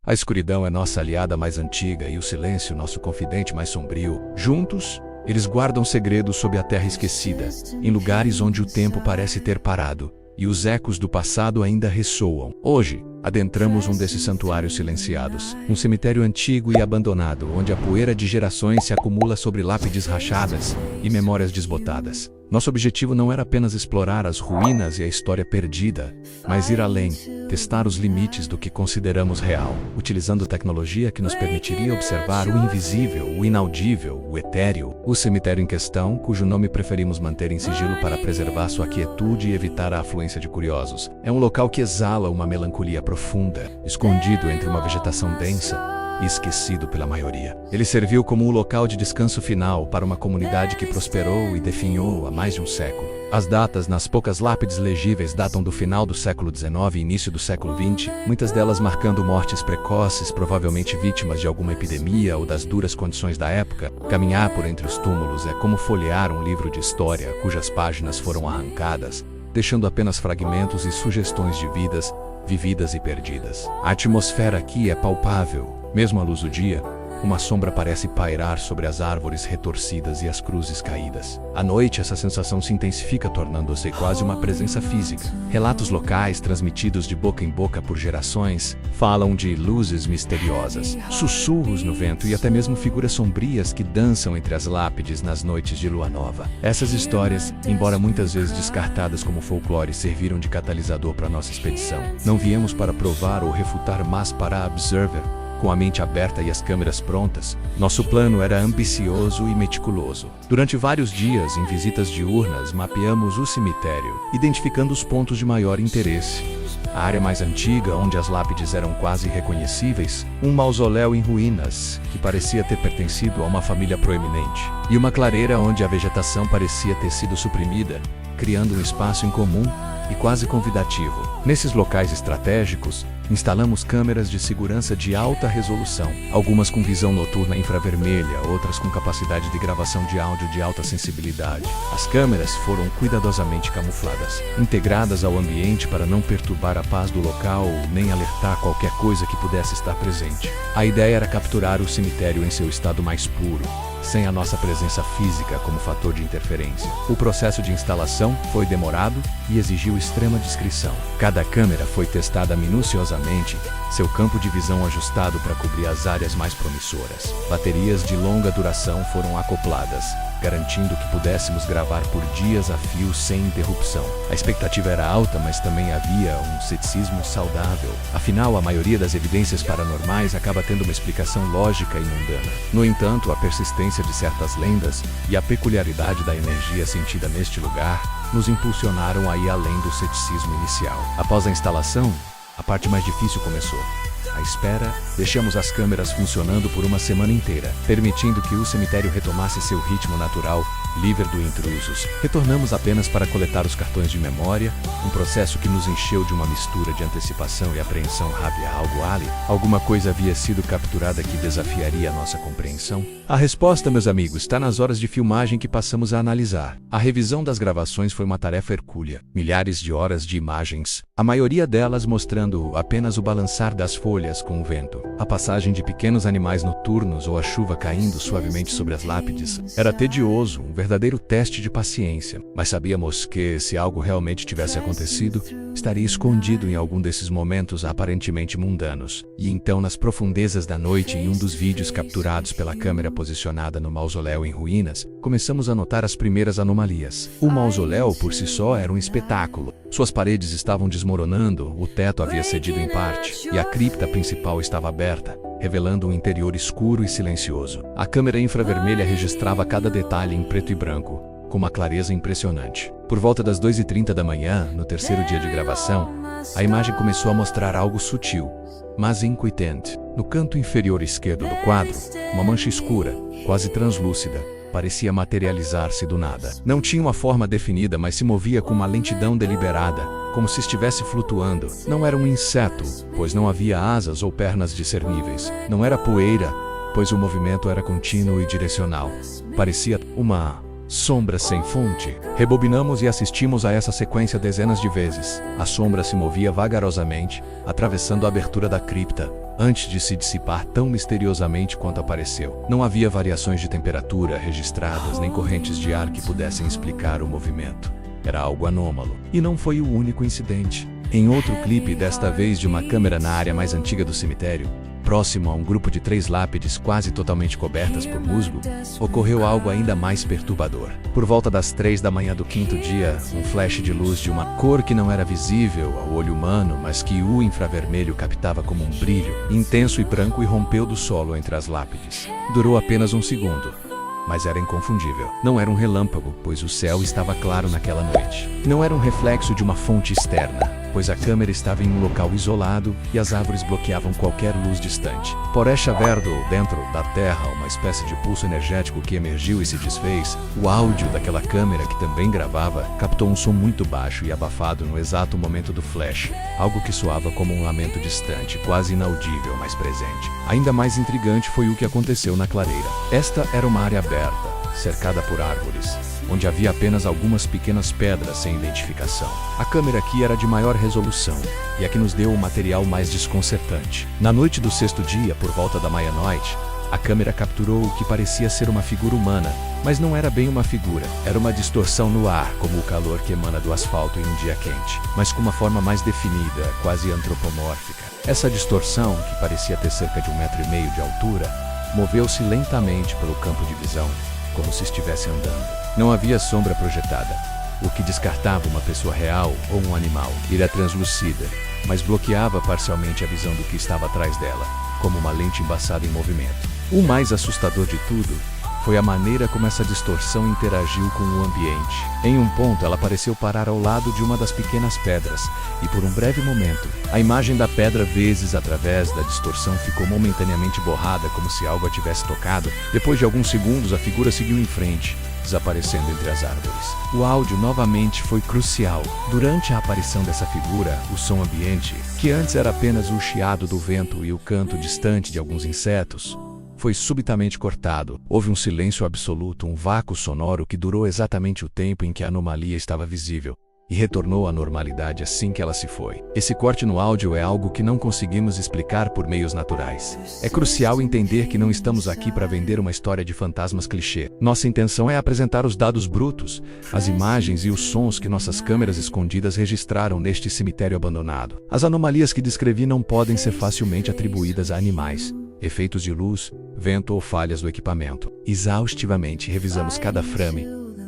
A escuridão é nossa aliada mais antiga e o silêncio nosso confidente mais sombrio. Juntos, eles guardam segredos sob a terra esquecida, em lugares onde o tempo parece ter parado, e os ecos do passado ainda ressoam. Hoje, adentramos um desses santuários silenciados, um cemitério antigo e abandonado, onde a poeira de gerações se acumula sobre lápides rachadas e memórias desbotadas. Nosso objetivo não era apenas explorar as ruínas e a história perdida, mas ir além, testar os limites do que consideramos real, utilizando tecnologia que nos permitiria observar o invisível, o inaudível, o etéreo. O cemitério em questão, cujo nome preferimos manter em sigilo para preservar sua quietude e evitar a afluência de curiosos, é um local que exala uma melancolia profunda, escondido entre uma vegetação densa e esquecido pela maioria. Ele serviu como um local de descanso final para uma comunidade que prosperou e definhou há mais de um século. As datas nas poucas lápides legíveis datam do final do século XIX e início do século XX, muitas delas marcando mortes precoces, provavelmente vítimas de alguma epidemia ou das duras condições da época. Caminhar por entre os túmulos é como folhear um livro de história cujas páginas foram arrancadas, deixando apenas fragmentos e sugestões de vidas vividas e perdidas. A atmosfera aqui é palpável. Mesmo à luz do dia, uma sombra parece pairar sobre as árvores retorcidas e as cruzes caídas. À noite, essa sensação se intensifica, tornando-se quase uma presença física. Relatos locais, transmitidos de boca em boca por gerações, falam de luzes misteriosas, sussurros no vento e até mesmo figuras sombrias que dançam entre as lápides nas noites de lua nova. Essas histórias, embora muitas vezes descartadas como folclore, serviram de catalisador para nossa expedição. Não viemos para provar ou refutar, mas para observar. Com a mente aberta e as câmeras prontas, nosso plano era ambicioso e meticuloso. Durante vários dias, em visitas diurnas, mapeamos o cemitério, identificando os pontos de maior interesse. A área mais antiga, onde as lápides eram quase irreconhecíveis, um mausoléu em ruínas, que parecia ter pertencido a uma família proeminente, e uma clareira onde a vegetação parecia ter sido suprimida, criando um espaço em comum e quase convidativo. Nesses locais estratégicos, instalamos câmeras de segurança de alta resolução, algumas com visão noturna infravermelha, outras com capacidade de gravação de áudio de alta sensibilidade. As câmeras foram cuidadosamente camufladas, integradas ao ambiente para não perturbar a paz do local nem alertar qualquer coisa que pudesse estar presente. A ideia era capturar o cemitério em seu estado mais puro, sem a nossa presença física como fator de interferência. O processo de instalação foi demorado e exigiu extrema discrição. Cada câmera foi testada minuciosamente, seu campo de visão ajustado para cobrir as áreas mais promissoras. Baterias de longa duração foram acopladas, garantindo que pudéssemos gravar por dias a fio sem interrupção. A expectativa era alta, mas também havia um ceticismo saudável. Afinal, a maioria das evidências paranormais acaba tendo uma explicação lógica e mundana. No entanto, a persistência de certas lendas e a peculiaridade da energia sentida neste lugar nos impulsionaram a ir além do ceticismo inicial. Após a instalação, a parte mais difícil começou. À espera, deixamos as câmeras funcionando por uma semana inteira, permitindo que o cemitério retomasse seu ritmo natural, livre de intrusos. Retornamos apenas para coletar os cartões de memória, um processo que nos encheu de uma mistura de antecipação e apreensão rápida. Algo ali, alguma coisa havia sido capturada que desafiaria a nossa compreensão? A resposta, meus amigos, está nas horas de filmagem que passamos a analisar. A revisão das gravações foi uma tarefa hercúlea. Milhares de horas de imagens, a maioria delas mostrando apenas o balançar das folhas com o vento, a passagem de pequenos animais noturnos ou a chuva caindo suavemente sobre as lápides. Era tedioso, um verdadeiro teste de paciência, mas sabíamos que, se algo realmente tivesse acontecido, estaria escondido em algum desses momentos aparentemente mundanos. E então, nas profundezas da noite, em um dos vídeos capturados pela câmera posicionada no mausoléu em ruínas, começamos a notar as primeiras anomalias. O mausoléu, por si só, era um espetáculo. Suas paredes estavam desmoronando, o teto havia cedido em parte, e a cripta principal estava aberta, revelando um interior escuro e silencioso. A câmera infravermelha registrava cada detalhe em preto e branco, com uma clareza impressionante. Por volta das 2h30 da manhã, no terceiro dia de gravação, a imagem começou a mostrar algo sutil, mas inquietante. No canto inferior esquerdo do quadro, uma mancha escura, quase translúcida, parecia materializar-se do nada. Não tinha uma forma definida, mas se movia com uma lentidão deliberada, como se estivesse flutuando. Não era um inseto, pois não havia asas ou pernas discerníveis. Não era poeira, pois o movimento era contínuo e direcional. Parecia uma sombra sem fonte. Rebobinamos e assistimos a essa sequência dezenas de vezes. A sombra se movia vagarosamente, atravessando a abertura da cripta, antes de se dissipar tão misteriosamente quanto apareceu. Não havia variações de temperatura registradas, nem correntes de ar que pudessem explicar o movimento. Era algo anômalo. E não foi o único incidente. Em outro clipe, desta vez de uma câmera na área mais antiga do cemitério, próximo a um grupo de 3 lápides quase totalmente cobertas por musgo, ocorreu algo ainda mais perturbador. Por volta das 3 da manhã do 5º dia, um flash de luz de uma cor que não era visível ao olho humano, mas que o infravermelho captava como um brilho intenso e branco, irrompeu do solo entre as lápides. Durou apenas um segundo, mas era inconfundível. Não era um relâmpago, pois o céu estava claro naquela noite. Não era um reflexo de uma fonte externa, pois a câmera estava em um local isolado e as árvores bloqueavam qualquer luz distante. Porecha Verdo, dentro da Terra, uma espécie de pulso energético que emergiu e se desfez, o áudio daquela câmera, que também gravava, captou um som muito baixo e abafado no exato momento do flash, algo que soava como um lamento distante, quase inaudível, mas presente. Ainda mais intrigante foi o que aconteceu na clareira. Esta era uma área aberta, cercada por árvores, onde havia apenas algumas pequenas pedras sem identificação. A câmera aqui era de maior resolução, e a que nos deu o material mais desconcertante. Na noite do 6º dia, por volta da meia-noite, a câmera capturou o que parecia ser uma figura humana, mas não era bem uma figura, era uma distorção no ar, como o calor que emana do asfalto em um dia quente, mas com uma forma mais definida, quase antropomórfica. Essa distorção, que parecia ter cerca de 1,5 metro de altura, moveu-se lentamente pelo campo de visão, como se estivesse andando. Não havia sombra projetada, o que descartava uma pessoa real ou um animal. Era translúcida, mas bloqueava parcialmente a visão do que estava atrás dela, como uma lente embaçada em movimento. O mais assustador de tudo foi a maneira como essa distorção interagiu com o ambiente. Em um ponto, ela pareceu parar ao lado de uma das pequenas pedras, e por um breve momento, a imagem da pedra, vezes através da distorção, ficou momentaneamente borrada, como se algo a tivesse tocado. Depois de alguns segundos, a figura seguiu em frente, desaparecendo entre as árvores. O áudio novamente foi crucial. Durante a aparição dessa figura, o som ambiente, que antes era apenas o chiado do vento e o canto distante de alguns insetos, foi subitamente cortado. Houve um silêncio absoluto, um vácuo sonoro que durou exatamente o tempo em que a anomalia estava visível, e retornou à normalidade assim que ela se foi. Esse corte no áudio é algo que não conseguimos explicar por meios naturais. É crucial entender que não estamos aqui para vender uma história de fantasmas clichê. Nossa intenção é apresentar os dados brutos, as imagens e os sons que nossas câmeras escondidas registraram neste cemitério abandonado. As anomalias que descrevi não podem ser facilmente atribuídas a animais, efeitos de luz, vento ou falhas do equipamento. Exaustivamente revisamos cada frame,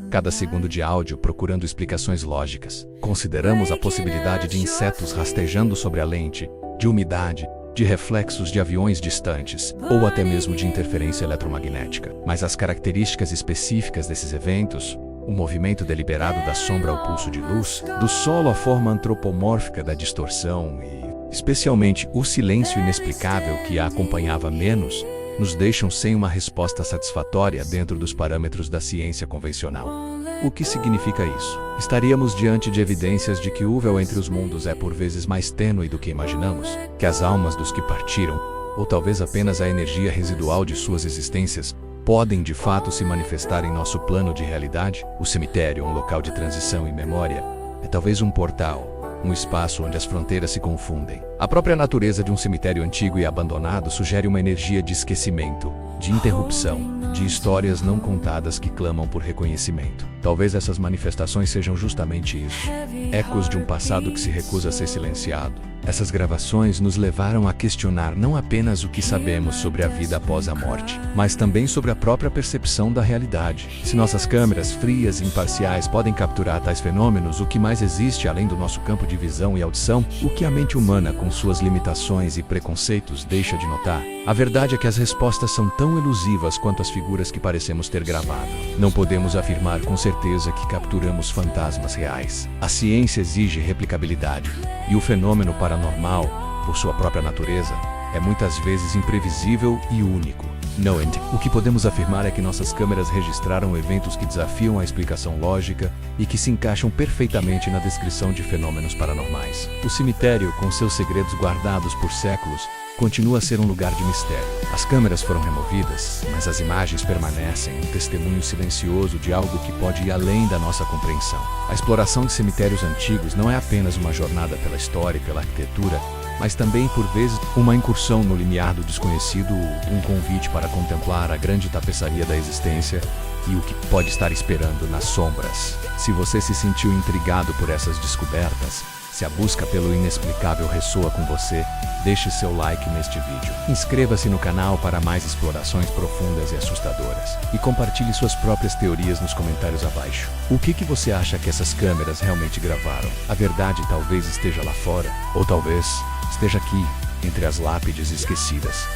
cada segundo de áudio, procurando explicações lógicas. Consideramos a possibilidade de insetos rastejando sobre a lente, de umidade, de reflexos de aviões distantes, ou até mesmo de interferência eletromagnética. Mas as características específicas desses eventos, o movimento deliberado da sombra ao pulso de luz, do solo à forma antropomórfica da distorção e, especialmente, o silêncio inexplicável que a acompanhava menos, nos deixam sem uma resposta satisfatória dentro dos parâmetros da ciência convencional. O que significa isso? Estaríamos diante de evidências de que o véu entre os mundos é por vezes mais tênue do que imaginamos, que as almas dos que partiram, ou talvez apenas a energia residual de suas existências, podem de fato se manifestar em nosso plano de realidade. O cemitério, um local de transição e memória, é talvez um portal, um espaço onde as fronteiras se confundem. A própria natureza de um cemitério antigo e abandonado sugere uma energia de esquecimento, de interrupção, de histórias não contadas que clamam por reconhecimento. Talvez essas manifestações sejam justamente isso, ecos de um passado que se recusa a ser silenciado. Essas gravações nos levaram a questionar não apenas o que sabemos sobre a vida após a morte, mas também sobre a própria percepção da realidade. Se nossas câmeras frias e imparciais podem capturar tais fenômenos, o que mais existe além do nosso campo de visão e audição? O que a mente humana, com suas limitações e preconceitos, deixa de notar? A verdade é que as respostas são tão elusivas quanto as figuras que parecemos ter gravado. Não podemos afirmar com certeza que capturamos fantasmas reais. A ciência exige replicabilidade, e o fenômeno paranormal, por sua própria natureza, é muitas vezes imprevisível e único. O que podemos afirmar é que nossas câmeras registraram eventos que desafiam a explicação lógica e que se encaixam perfeitamente na descrição de fenômenos paranormais. O cemitério, com seus segredos guardados por séculos, continua a ser um lugar de mistério. As câmeras foram removidas, mas as imagens permanecem, um testemunho silencioso de algo que pode ir além da nossa compreensão. A exploração de cemitérios antigos não é apenas uma jornada pela história e pela arquitetura, mas também, por vezes, uma incursão no limiar do desconhecido, um convite para contemplar a grande tapeçaria da existência e o que pode estar esperando nas sombras. Se você se sentiu intrigado por essas descobertas, se a busca pelo inexplicável ressoa com você, deixe seu like neste vídeo. Inscreva-se no canal para mais explorações profundas e assustadoras. E compartilhe suas próprias teorias nos comentários abaixo. O que você acha que essas câmeras realmente gravaram? A verdade talvez esteja lá fora, ou talvez esteja aqui, entre as lápides esquecidas.